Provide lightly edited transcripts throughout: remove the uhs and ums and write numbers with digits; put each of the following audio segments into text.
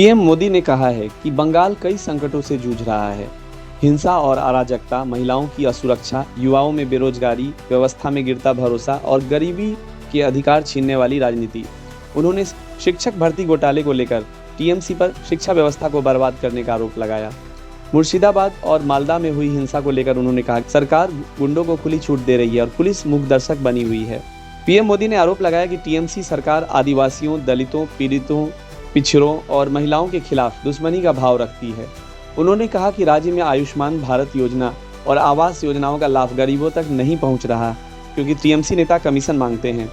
PM Modi ने कहा है कि बंगाल कई संकटों से जूझ रहा है। हिंसा और अराजकता, महिलाओं की असुरक्षा, युवाओं में बेरोजगारी, व्यवस्था में गिरता भरोसा और गरीबी के अधिकार छीनने वाली राजनीति। उन्होंने शिक्षक भर्ती घोटाले को लेकर टीएमसी पर शिक्षा व्यवस्था को बर्बाद करने का आरोप लगाया। मुर्शिदाबाद और मालदा में हुई हिंसा को लेकर उन्होंने कहा कि सरकार गुंडों को खुली छूट दे रही है और पुलिस मूक दर्शक बनी हुई है। पीएम मोदी ने आरोप लगाया कि टीएमसी सरकार आदिवासियों, दलितों, पीड़ितों, पिछड़ों और महिलाओं के खिलाफ दुश्मनी का भाव रखती है। उन्होंने कहा कि राज्य में आयुष्मान भारत योजना और आवास योजनाओं का लाभ गरीबों तक नहीं पहुंच रहा क्योंकि टीएमसी नेता कमीशन मांगते हैं।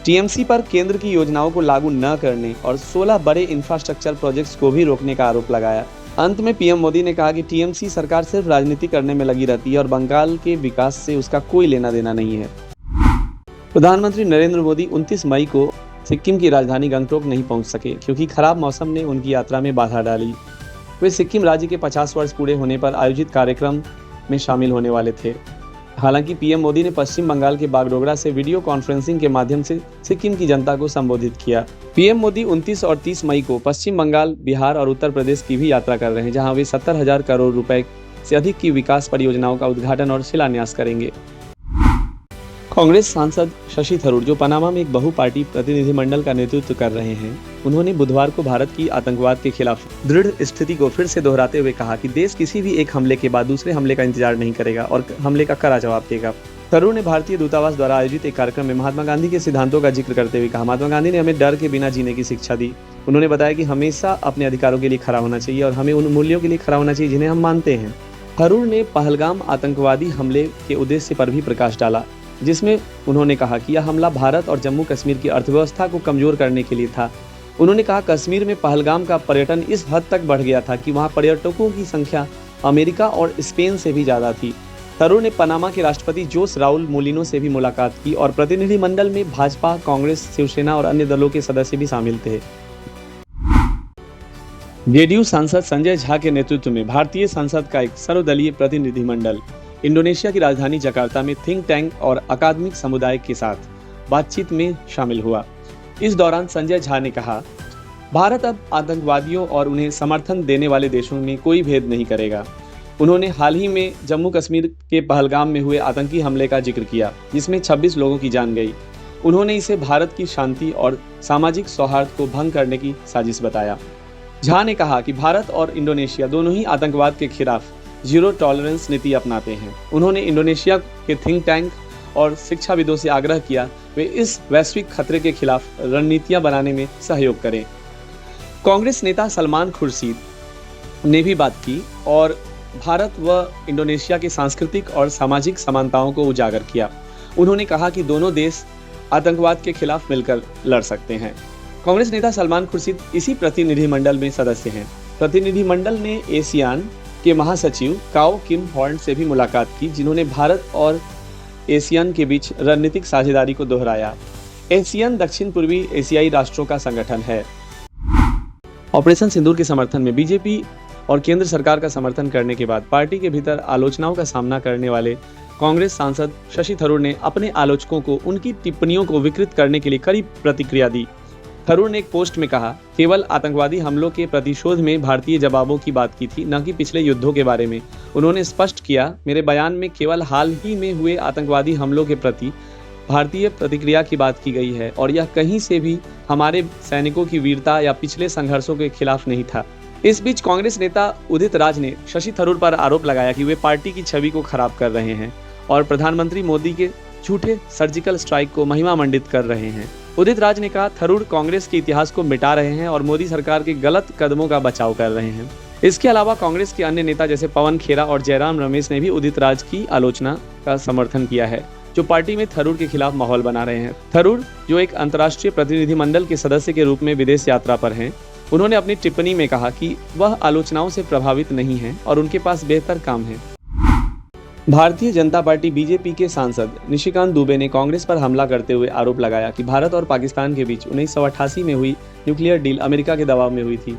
टीएमसी पर केंद्र की योजनाओं को लागू न करने और 16 बड़े इंफ्रास्ट्रक्चर प्रोजेक्ट्स को भी रोकने का आरोप लगाया। अंत में पीएम मोदी ने कहा कि टीएमसी सरकार सिर्फ राजनीति करने में लगी रहती है और बंगाल के विकास से उसका कोई लेना देना नहीं है। प्रधानमंत्री नरेंद्र मोदी 29 मई को सिक्किम की राजधानी गंगटोक नहीं पहुंच सके क्योंकि खराब मौसम ने उनकी यात्रा में बाधा डाली। वे सिक्किम राज्य के 50 वर्ष पूरे होने पर आयोजित कार्यक्रम में शामिल होने वाले थे। हालांकि पीएम मोदी ने पश्चिम बंगाल के बागडोगरा से वीडियो कॉन्फ्रेंसिंग के माध्यम से सिक्किम की जनता को संबोधित किया। पीएम मोदी 29 और 30 मई को पश्चिम बंगाल, बिहार और उत्तर प्रदेश की भी यात्रा कर रहे हैं, जहां वे 70,000 करोड़ रुपए से अधिक की विकास परियोजनाओं का उद्घाटन और शिलान्यास करेंगे। कांग्रेस सांसद शशि थरूर, जो पनामा में एक बहुपार्टी प्रतिनिधिमंडल का नेतृत्व कर रहे हैं, उन्होंने बुधवार को भारत की आतंकवाद के खिलाफ दृढ़ स्थिति को फिर से दोहराते हुए कहा कि देश किसी भी एक हमले के बाद दूसरे हमले का इंतजार नहीं करेगा और हमले का कड़ा जवाब देगा। थरूर ने भारतीय दूतावास द्वारा आयोजित एक कार्यक्रम में महात्मा गांधी के सिद्धांतों का जिक्र करते हुए कहा, महात्मा गांधी ने हमें डर के बिना जीने की शिक्षा दी। उन्होंने बताया कि हमेशा अपने अधिकारों के लिए खड़ा होना चाहिए और हमें उन मूल्यों के लिए खड़ा होना चाहिए जिन्हें हम मानते हैं। थरूर ने पहलगाम आतंकवादी हमले के उद्देश्य पर भी प्रकाश डाला, जिसमें उन्होंने कहा कि यह हमला भारत और जम्मू कश्मीर की अर्थव्यवस्था को कमजोर करने के लिए था। उन्होंने कहा, कश्मीर में पहलगाम का पर्यटन इस हद तक बढ़ गया था कि वहां पर्यटकों की संख्या अमेरिका और स्पेन से भी ज्यादा थी। थरूर ने पनामा के राष्ट्रपति जोस राउल मोलिनो से भी मुलाकात की और प्रतिनिधिमंडल में भाजपा, कांग्रेस, शिवसेना और अन्य दलों के सदस्य भी शामिल थे। जेडीयू सांसद संजय झा के नेतृत्व में भारतीय संसद का एक सर्वदलीय प्रतिनिधिमंडल इंडोनेशिया की राजधानी जकार्ता में थिंक टैंक और अकादमिक समुदाय के साथ बातचीत में शामिल हुआ। इस दौरान संजय झा ने कहा, भारत अब आतंकवादियों और उन्हें समर्थन देने वाले देशों में कोई भेद नहीं करेगा। उन्होंने हाल ही में जम्मू कश्मीर के पहलगाम में हुए आतंकी हमले का जिक्र किया, जिसमें 26 लोगों की जान गई। उन्होंने इसे भारत की शांति और सामाजिक सौहार्द को भंग करने की साजिश बताया। झा ने कहा कि भारत और इंडोनेशिया दोनों ही आतंकवाद के खिलाफ जीरो टॉलरेंस नीति अपनाते हैं। उन्होंने इंडोनेशिया के थिंक टैंक और शिक्षाविदों से आग्रह किया वे इस वैश्विक खतरे के खिलाफ रणनीतियां बनाने में सहयोग करें। कांग्रेस नेता सलमान खुर्शीद ने भी बात की और भारत व इंडोनेशिया के सांस्कृतिक और सामाजिक समानताओं को उजागर किया। उन्होंने कहा कि दोनों देश आतंकवाद के खिलाफ मिलकर लड़ सकते हैं। कांग्रेस नेता सलमान खुर्शीद इसी प्रतिनिधिमंडल में सदस्य हैं। प्रतिनिधिमंडल ने एशियान के महासचिव काओ किम हॉर्न से भी मुलाकात की, जिन्होंने भारत और एशियन के बीच रणनीतिक साझेदारी को दोहराया। एशियन दक्षिण पूर्वी एशियाई राष्ट्रों का संगठन है। ऑपरेशन सिंदूर के समर्थन में बीजेपी और केंद्र सरकार का समर्थन करने के बाद पार्टी के भीतर आलोचनाओं का सामना करने वाले कांग्रेस सांसद शशि थरूर ने अपने आलोचकों को उनकी टिप्पणियों को विकृत करने के लिए कड़ी प्रतिक्रिया दी। थरूर ने एक पोस्ट में कहा, केवल आतंकवादी हमलों के प्रतिशोध में भारतीय जवाबों की बात की थी, न कि पिछले युद्धों के बारे में। उन्होंने स्पष्ट किया, मेरे बयान में केवल हाल ही में हुए आतंकवादी हमलों के प्रति भारतीय प्रतिक्रिया की बात की गई है और यह कहीं से भी हमारे सैनिकों की वीरता या पिछले संघर्षों के खिलाफ नहीं था। इस बीच कांग्रेस नेता उदित राज ने शशि थरूर पर आरोप लगाया कि वे पार्टी की छवि को खराब कर रहे हैं और प्रधानमंत्री मोदी के झूठे सर्जिकल स्ट्राइक को महिमा मंडित कर रहे हैं। उदित राज ने कहा, थरूर कांग्रेस के इतिहास को मिटा रहे हैं और मोदी सरकार के गलत कदमों का बचाव कर रहे हैं। इसके अलावा कांग्रेस के अन्य नेता जैसे पवन खेरा और जयराम रमेश ने भी उदित राज की आलोचना का समर्थन किया है, जो पार्टी में थरूर के खिलाफ माहौल बना रहे हैं। थरूर, जो एक अंतर्राष्ट्रीय प्रतिनिधिमंडल के सदस्य के रूप में विदेश यात्रा पर हैं, उन्होंने अपनी टिप्पणी में कहा कि वह आलोचनाओं से प्रभावित नहीं है और उनके पास बेहतर काम है। भारतीय जनता पार्टी बीजेपी के सांसद निशिकांत दुबे ने कांग्रेस पर हमला करते हुए आरोप लगाया कि भारत और पाकिस्तान के बीच 1988 में हुई न्यूक्लियर डील अमेरिका के दबाव में हुई थी।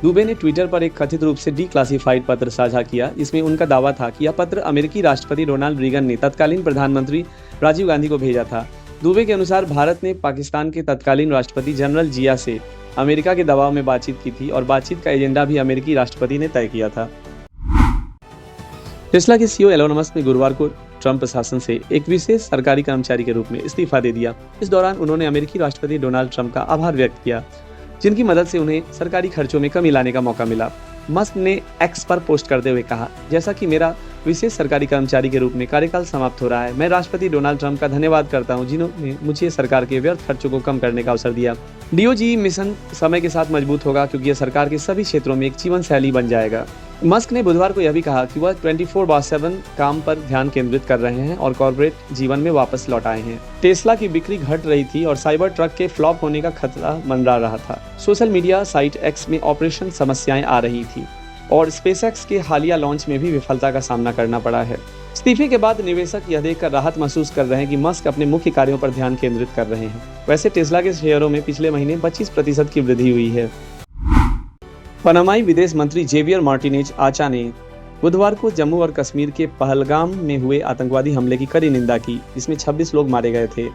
दुबे ने ट्विटर पर एक कथित रूप से डिक्लासिफाइड पत्र साझा किया, जिसमें उनका दावा था कि यह पत्र अमेरिकी राष्ट्रपति रोनाल्ड रीगन ने तत्कालीन प्रधानमंत्री राजीव गांधी को भेजा था। दुबे के अनुसार भारत ने पाकिस्तान के तत्कालीन राष्ट्रपति जनरल जिया से अमेरिका के दबाव में बातचीत की थी और बातचीत का एजेंडा भी अमेरिकी राष्ट्रपति ने तय किया था। टेस्ला के सीईओ एलोन मस्क ने गुरुवार को ट्रंप प्रशासन से एक विशेष सरकारी कर्मचारी के रूप में इस्तीफा दे दिया। इस दौरान उन्होंने अमेरिकी राष्ट्रपति डोनाल्ड ट्रंप का आभार व्यक्त किया, जिनकी मदद से उन्हें सरकारी खर्चों में कमी लाने का मौका मिला। मस्क ने एक्स पर पोस्ट करते हुए कहा, जैसा कि मेरा विशेष सरकारी कर्मचारी के रूप में कार्यकाल समाप्त हो रहा है, मैं राष्ट्रपति डोनाल्ड ट्रंप का धन्यवाद करता हूं, जिन्होंने मुझे सरकार के व्यर्थ खर्चों को कम करने का अवसर दिया। डीओजी मिशन समय के साथ मजबूत होगा क्योंकि यह सरकार के सभी क्षेत्रों में एक जीवन शैली बन जाएगा। मस्क ने बुधवार को यह भी कहा कि वह 24/7 काम पर ध्यान केंद्रित कर रहे हैं और कॉर्पोरेट जीवन में वापस लौट आए हैं। टेस्ला की बिक्री घट रही थी और साइबर ट्रक के फ्लॉप होने का खतरा मंडरा रहा था। सोशल मीडिया साइट एक्स में ऑपरेशन समस्याएं आ रही थी और स्पेसएक्स के हालिया लॉन्च में भी विफलता का सामना करना पड़ा है। इस्तीफे के बाद निवेशक यह देखकर राहत महसूस कर रहे हैं कि मस्क अपने मुख्य कार्यों पर ध्यान केंद्रित कर रहे हैं। वैसे टेस्ला के शेयरों में पिछले महीने 25% की वृद्धि हुई है। पनामाई विदेश मंत्री जेवियर मार्टिनेज आचा ने बुधवार को जम्मू और कश्मीर के पहलगाम में हुए आतंकवादी हमले की कड़ी निंदा की, जिसमें 26 लोग मारे गए थे।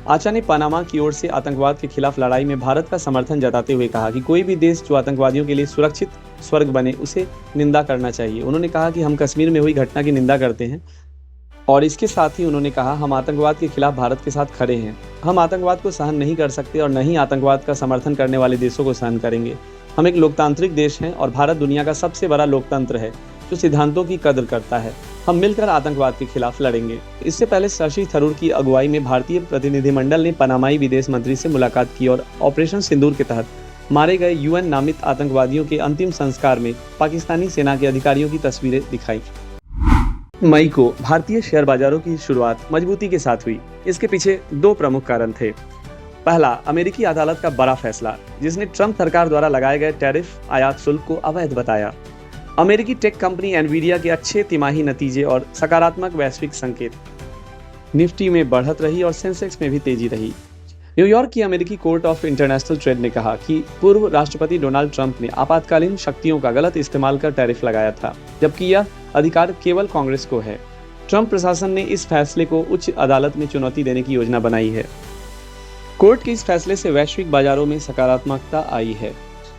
आचा ने पनामा की ओर से आतंकवाद के खिलाफ लड़ाई में भारत का समर्थन जताते हुए कहा कि कोई भी देश जो आतंकवादियों के लिए सुरक्षित स्वर्ग बने, उसे निंदा करना चाहिए। उन्होंने कहा कि हम कश्मीर में हुई घटना की निंदा करते हैं और इसके साथ ही उन्होंने कहा, हम आतंकवाद के खिलाफ भारत के साथ खड़े हैं। हम आतंकवाद को सहन नहीं कर सकते और न ही आतंकवाद का समर्थन करने वाले देशों को सहन करेंगे। हम एक लोकतांत्रिक देश हैं और भारत दुनिया का सबसे बड़ा लोकतंत्र है जो सिद्धांतों की कदर करता है। हम मिलकर आतंकवाद के खिलाफ लड़ेंगे। इससे पहले शशि थरूर की अगुवाई में भारतीय प्रतिनिधिमंडल ने पनामाई विदेश मंत्री से मुलाकात की और ऑपरेशन सिंदूर के तहत मारे गए यूएन नामित आतंकवादियों के अंतिम संस्कार में पाकिस्तानी सेना के अधिकारियों की तस्वीरें दिखाई। मई को भारतीय शेयर बाजारों की शुरुआत मजबूती के साथ हुई। इसके पीछे 2 प्रमुख कारण थे। पहला, अमेरिकी अदालत का बड़ा फैसला, जिसने ट्रंप सरकार द्वारा लगाए गए टैरिफ आयात शुल्क को अवैध बताया। अमेरिकी टेक कंपनी एनवीडिया के अच्छे तिमाही नतीजे और सकारात्मक वैश्विक संकेत। निफ्टी में बढ़त रही और सेंसेक्स में भी तेजी रही। न्यूयॉर्क की अमेरिकी कोर्ट ऑफ इंटरनेशनल ट्रेड ने कहा कि पूर्व राष्ट्रपति डोनाल्ड ट्रंप ने आपातकालीन शक्तियों का गलत इस्तेमाल कर टैरिफ लगाया था, जबकि यह अधिकार केवल कांग्रेस को है। ट्रंप प्रशासन ने इस फैसले को उच्च अदालत में चुनौती देने की योजना बनाई है। कोर्ट के इस फैसले से वैश्विक बाजारों में सकारात्मकता आई है।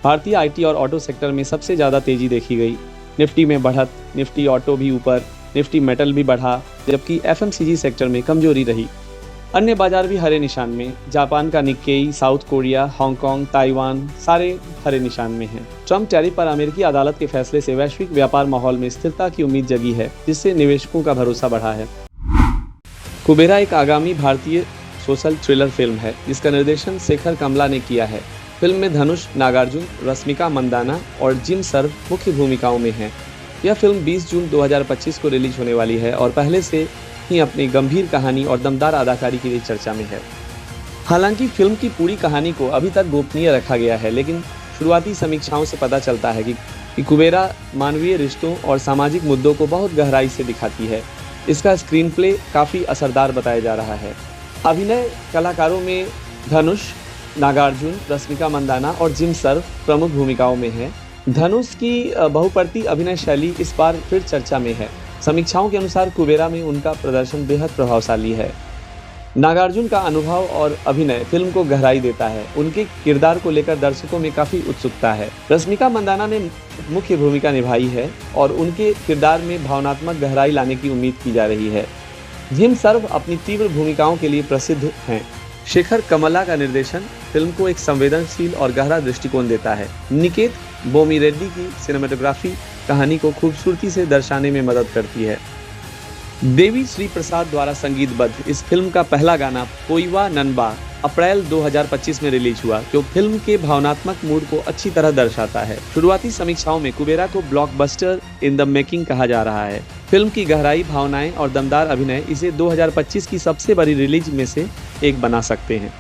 भारतीय आईटी और ऑटो सेक्टर में सबसे ज़्यादा तेजी देखी गई। निफ्टी में बढ़त, निफ्टी ऑटो भी ऊपर, निफ्टी मेटल भी बढ़ा, जबकि एफएमसीजी सेक्टर में कमजोरी रही। अन्य बाजार भी हरे निशान में। जापान का Nikkei, south Korea, Hong Kong, Taiwan सारे हरे निशान में हैं। ट्रंप टैरिफ पर अमेरिकी अदालत के फैसले से वैश्विक व्यापार माहौल में स्थिरता की उम्मीद जगी है, जिससे निवेशकों का भरोसा बढ़ा है। कुबेरा एक आगामी भारतीय सोशल थ्रिलर फिल्म है, जिसका निर्देशन शेखर कमला ने किया है। फिल्म में धनुष, नागार्जुन, रश्मिका मंदाना और जिम सर्व मुख्य भूमिकाओं में हैं। यह फिल्म 20 जून 2025 को रिलीज होने वाली है और पहले से ही अपनी गंभीर कहानी और दमदार अदाकारी के लिए चर्चा में है। हालांकि फिल्म की पूरी कहानी को अभी तक गोपनीय रखा गया है, लेकिन शुरुआती समीक्षाओं से पता चलता है कि कुबेरा मानवीय रिश्तों और सामाजिक मुद्दों को बहुत गहराई से दिखाती है। इसका स्क्रीन प्ले काफ़ी असरदार बताया जा रहा है। अभिनय कलाकारों में धनुष, नागार्जुन, रश्मिका मंदाना और जिम सर्व प्रमुख भूमिकाओं में है। धनुष की बहुपर्ती अभिनय शैली इस बार फिर चर्चा में है। समीक्षाओं के अनुसार कुबेरा में उनका प्रदर्शन बेहद प्रभावशाली है। नागार्जुन का अनुभव और अभिनय फिल्म को गहराई देता है। उनके किरदार को लेकर दर्शकों में काफ़ी उत्सुकता है। रश्मिका मंदाना ने मुख्य भूमिका निभाई है और उनके किरदार में भावनात्मक गहराई लाने की उम्मीद की जा रही है। जिम सर्व अपनी तीव्र भूमिकाओं के लिए प्रसिद्ध हैं। शेखर कमला का निर्देशन फिल्म को एक संवेदनशील और गहरा दृष्टिकोण देता है। निकेत बोमिरेड्डी की सिनेमेटोग्राफी कहानी को खूबसूरती से दर्शाने में मदद करती है। देवी श्री प्रसाद द्वारा संगीतबद्ध इस फिल्म का पहला गाना पोइवा ननबा अप्रैल 2025 में रिलीज हुआ, जो फिल्म के भावनात्मक मूड को अच्छी तरह दर्शाता है। शुरुआती समीक्षाओं में कुबेरा को ब्लॉकबस्टर इन द मेकिंग कहा जा रहा है। फिल्म की गहराई, भावनाएं और दमदार अभिनय इसे 2025 की सबसे बड़ी रिलीज में से एक बना सकते हैं।